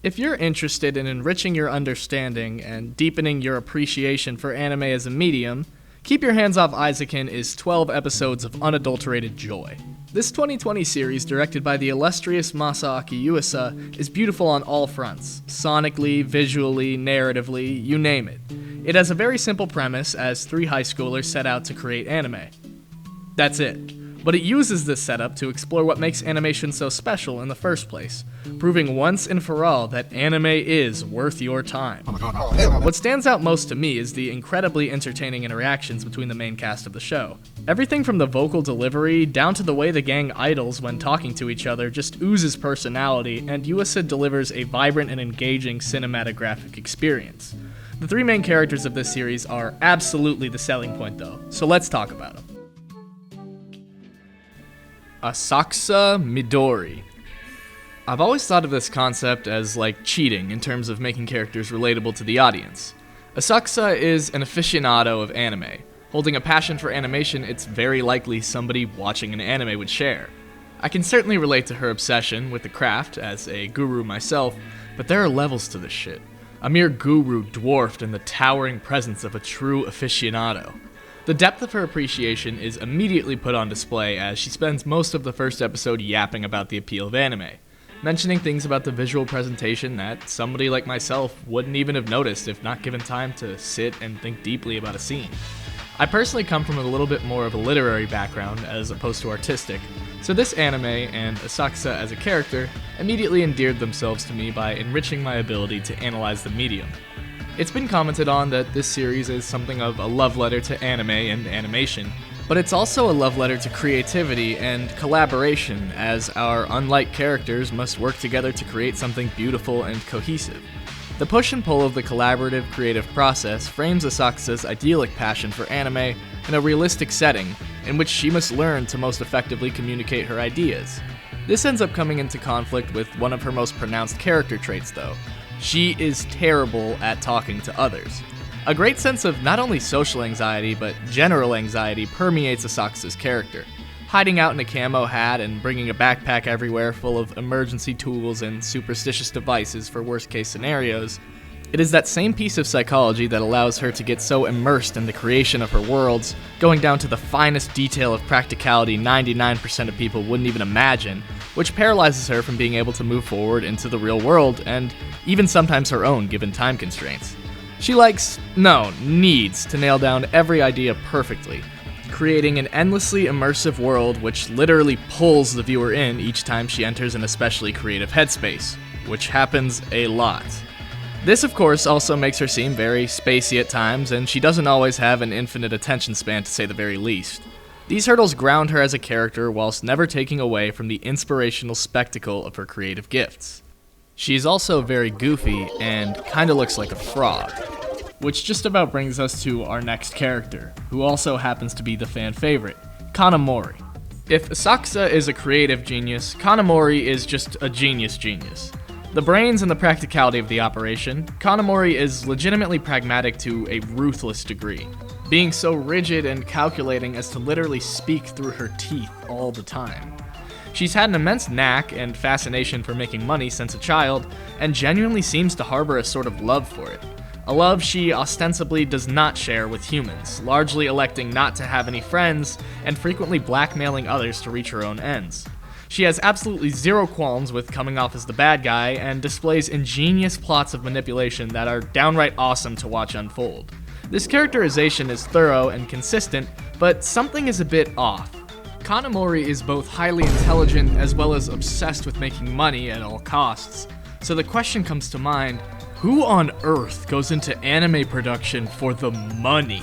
If you're interested in enriching your understanding and deepening your appreciation for anime as a medium, Keep Your Hands Off Eizouken is 12 episodes of unadulterated joy. This 2020 series, directed by the illustrious Masaaki Yuuasa, is beautiful on all fronts. Sonically, visually, narratively, you name it. It has a very simple premise as 3 high schoolers set out to create anime. That's it. But it uses this setup to explore what makes animation so special in the first place, proving once and for all that anime is worth your time. What stands out most to me is the incredibly entertaining interactions between the main cast of the show. Everything from the vocal delivery down to the way the gang idles when talking to each other just oozes personality, and Yuuasa delivers a vibrant and engaging cinematographic experience. The 3 main characters of this series are absolutely the selling point though, so let's talk about them. Asakusa Midori. I've always thought of this concept as like cheating in terms of making characters relatable to the audience. Asakusa is an aficionado of anime. Holding a passion for animation, it's very likely somebody watching an anime would share. I can certainly relate to her obsession with the craft as a guru myself, but there are levels to this shit. A mere guru dwarfed in the towering presence of a true aficionado. The depth of her appreciation is immediately put on display as she spends most of the first episode yapping about the appeal of anime, mentioning things about the visual presentation that somebody like myself wouldn't even have noticed if not given time to sit and think deeply about a scene. I personally come from a little bit more of a literary background as opposed to artistic, so this anime and Asakusa as a character immediately endeared themselves to me by enriching my ability to analyze the medium. It's been commented on that this series is something of a love letter to anime and animation, but it's also a love letter to creativity and collaboration, as our unlike characters must work together to create something beautiful and cohesive. The push and pull of the collaborative creative process frames Asakusa's idyllic passion for anime in a realistic setting, in which she must learn to most effectively communicate her ideas. This ends up coming into conflict with one of her most pronounced character traits though. She is terrible at talking to others. A great sense of not only social anxiety, but general anxiety permeates Asakusa's character. Hiding out in a camo hat and bringing a backpack everywhere full of emergency tools and superstitious devices for worst-case scenarios, it is that same piece of psychology that allows her to get so immersed in the creation of her worlds, going down to the finest detail of practicality 99% of people wouldn't even imagine, which paralyzes her from being able to move forward into the real world, and even sometimes her own given time constraints. She needs to nail down every idea perfectly, creating an endlessly immersive world which literally pulls the viewer in each time she enters an especially creative headspace, which happens a lot. This, of course, also makes her seem very spacey at times, and she doesn't always have an infinite attention span to say the very least. These hurdles ground her as a character whilst never taking away from the inspirational spectacle of her creative gifts. She's also very goofy and kinda looks like a frog. Which just about brings us to our next character, who also happens to be the fan favorite, Kanamori. If Asakusa is a creative genius, Kanamori is just a genius. The brains and the practicality of the operation, Kanamori is legitimately pragmatic to a ruthless degree, being so rigid and calculating as to literally speak through her teeth all the time. She's had an immense knack and fascination for making money since a child, and genuinely seems to harbor a sort of love for it. A love she ostensibly does not share with humans, largely electing not to have any friends, and frequently blackmailing others to reach her own ends. She has absolutely zero qualms with coming off as the bad guy, and displays ingenious plots of manipulation that are downright awesome to watch unfold. This characterization is thorough and consistent, but something is a bit off. Kanamori is both highly intelligent as well as obsessed with making money at all costs, so the question comes to mind, who on earth goes into anime production for the money?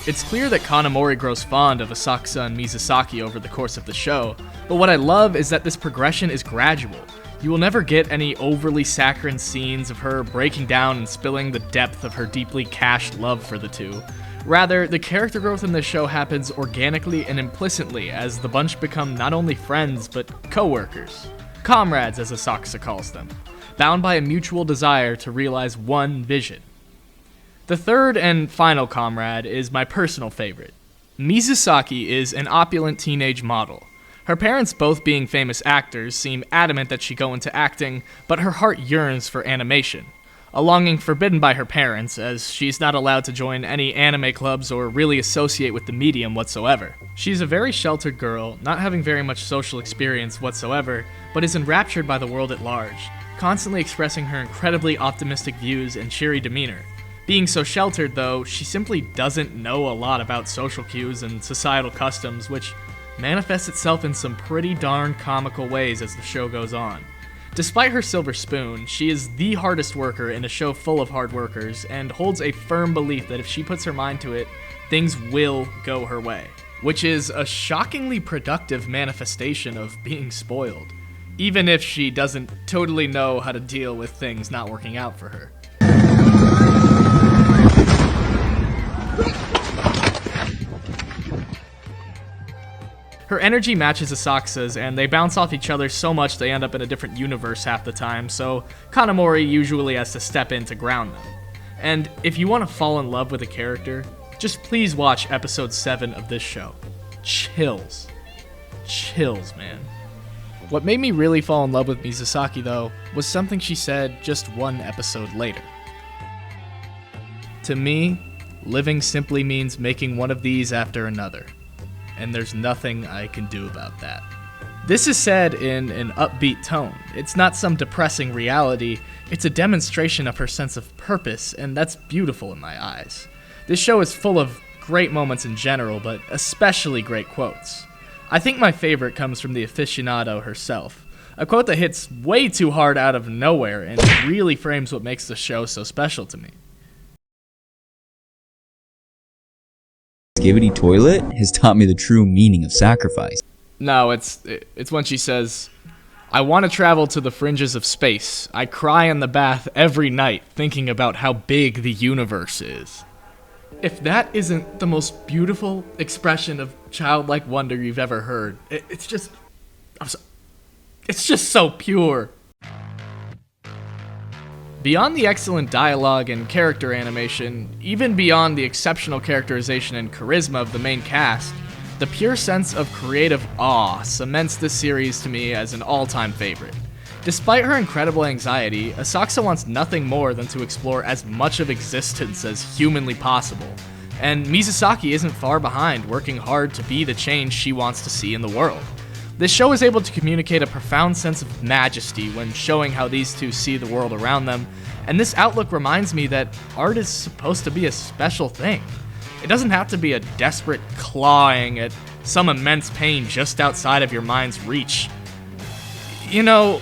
It's clear that Kanamori grows fond of Asakusa and Mizusaki over the course of the show, but what I love is that this progression is gradual. You will never get any overly saccharine scenes of her breaking down and spilling the depth of her deeply cached love for the two. Rather, the character growth in this show happens organically and implicitly as the bunch become not only friends, but co-workers. Comrades, as Asakusa calls them, bound by a mutual desire to realize one vision. The third and final comrade is my personal favorite. Mizusaki is an opulent teenage model. Her parents, both being famous actors, seem adamant that she go into acting, but her heart yearns for animation, a longing forbidden by her parents, as she's not allowed to join any anime clubs or really associate with the medium whatsoever. She's a very sheltered girl, not having very much social experience whatsoever, but is enraptured by the world at large, constantly expressing her incredibly optimistic views and cheery demeanor. Being so sheltered, though, she simply doesn't know a lot about social cues and societal customs, which manifests itself in some pretty darn comical ways as the show goes on. Despite her silver spoon, she is the hardest worker in a show full of hard workers, and holds a firm belief that if she puts her mind to it, things will go her way, which is a shockingly productive manifestation of being spoiled, even if she doesn't totally know how to deal with things not working out for her. Her energy matches Asakusa's, and they bounce off each other so much they end up in a different universe half the time, so Kanamori usually has to step in to ground them. And if you want to fall in love with a character, just please watch episode 7 of this show. Chills. Chills, man. What made me really fall in love with Mizusaki, though, was something she said just one episode later. To me, living simply means making one of these after another, and there's nothing I can do about that. This is said in an upbeat tone. It's not some depressing reality, it's a demonstration of her sense of purpose, and that's beautiful in my eyes. This show is full of great moments in general, but especially great quotes. I think my favorite comes from the aficionado herself, a quote that hits way too hard out of nowhere and really frames what makes the show so special to me. Skibidi toilet has taught me the true meaning of sacrifice. No, it's when she says, "I want to travel to the fringes of space. I cry in the bath every night thinking about how big the universe is." If that isn't the most beautiful expression of childlike wonder you've ever heard, it's just so pure. Beyond the excellent dialogue and character animation, even beyond the exceptional characterization and charisma of the main cast, the pure sense of creative awe cements this series to me as an all-time favorite. Despite her incredible anxiety, Asakusa wants nothing more than to explore as much of existence as humanly possible, and Mizusaki isn't far behind, working hard to be the change she wants to see in the world. This show is able to communicate a profound sense of majesty when showing how these two see the world around them, and this outlook reminds me that art is supposed to be a special thing. It doesn't have to be a desperate clawing at some immense pain just outside of your mind's reach. You know,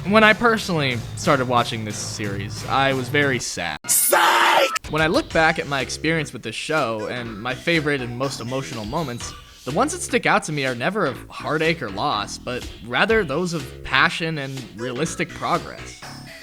when I personally started watching this series, I was very sad. Psych! When I look back at my experience with this show and my favorite and most emotional moments, the ones that stick out to me are never of heartache or loss, but rather those of passion and realistic progress.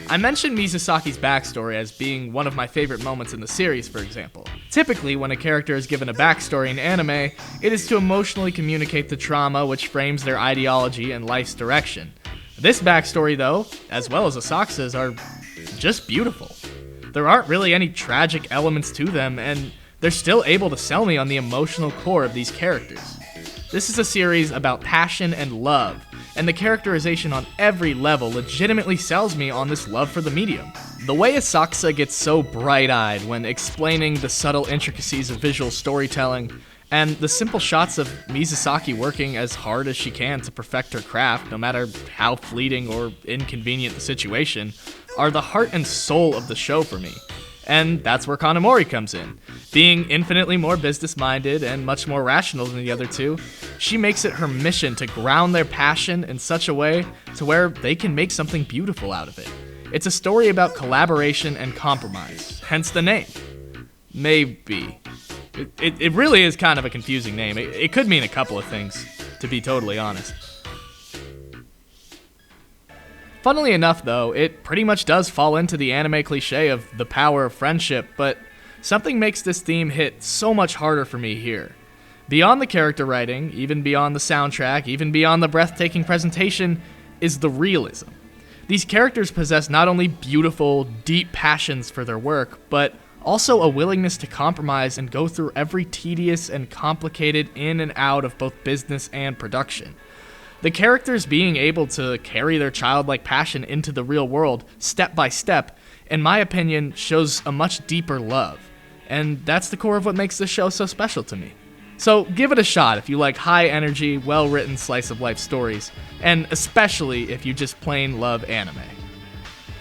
I mentioned Mizusaki's backstory as being one of my favorite moments in the series, for example. Typically, when a character is given a backstory in anime, it is to emotionally communicate the trauma which frames their ideology and life's direction. This backstory, though, as well as Asakusa's, are just beautiful. There aren't really any tragic elements to them, and they're still able to sell me on the emotional core of these characters. This is a series about passion and love, and the characterization on every level legitimately sells me on this love for the medium. The way Asakusa gets so bright-eyed when explaining the subtle intricacies of visual storytelling, and the simple shots of Mizusaki working as hard as she can to perfect her craft, no matter how fleeting or inconvenient the situation, are the heart and soul of the show for me. And that's where Kanamori comes in. Being infinitely more business-minded and much more rational than the other two, she makes it her mission to ground their passion in such a way to where they can make something beautiful out of it. It's a story about collaboration and compromise, hence the name. Maybe. It really is kind of a confusing name. It could mean a couple of things, to be totally honest. Funnily enough, though, it pretty much does fall into the anime cliche of the power of friendship, but something makes this theme hit so much harder for me here. Beyond the character writing, even beyond the soundtrack, even beyond the breathtaking presentation, is the realism. These characters possess not only beautiful, deep passions for their work, but also a willingness to compromise and go through every tedious and complicated in and out of both business and production. The characters being able to carry their childlike passion into the real world step by step, in my opinion, shows a much deeper love. And that's the core of what makes this show so special to me. So give it a shot if you like high energy, well-written slice of life stories, and especially if you just plain love anime.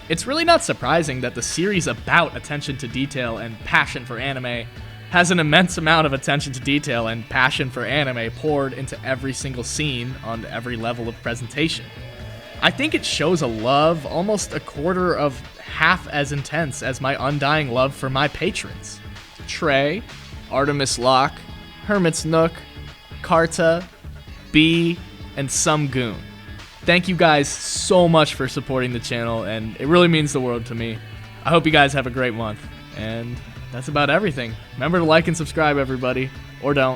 It's really not surprising that the series about attention to detail and passion for anime has an immense amount of attention to detail and passion for anime poured into every single scene on every level of presentation. I think it shows a love almost a quarter of half as intense as my undying love for my patrons. Trey, Artemis Locke, Hermit's Nook, Karta, B, and some goon. Thank you guys so much for supporting the channel, and it really means the world to me. I hope you guys have a great month, and that's about everything. Remember to like and subscribe, everybody, or don't.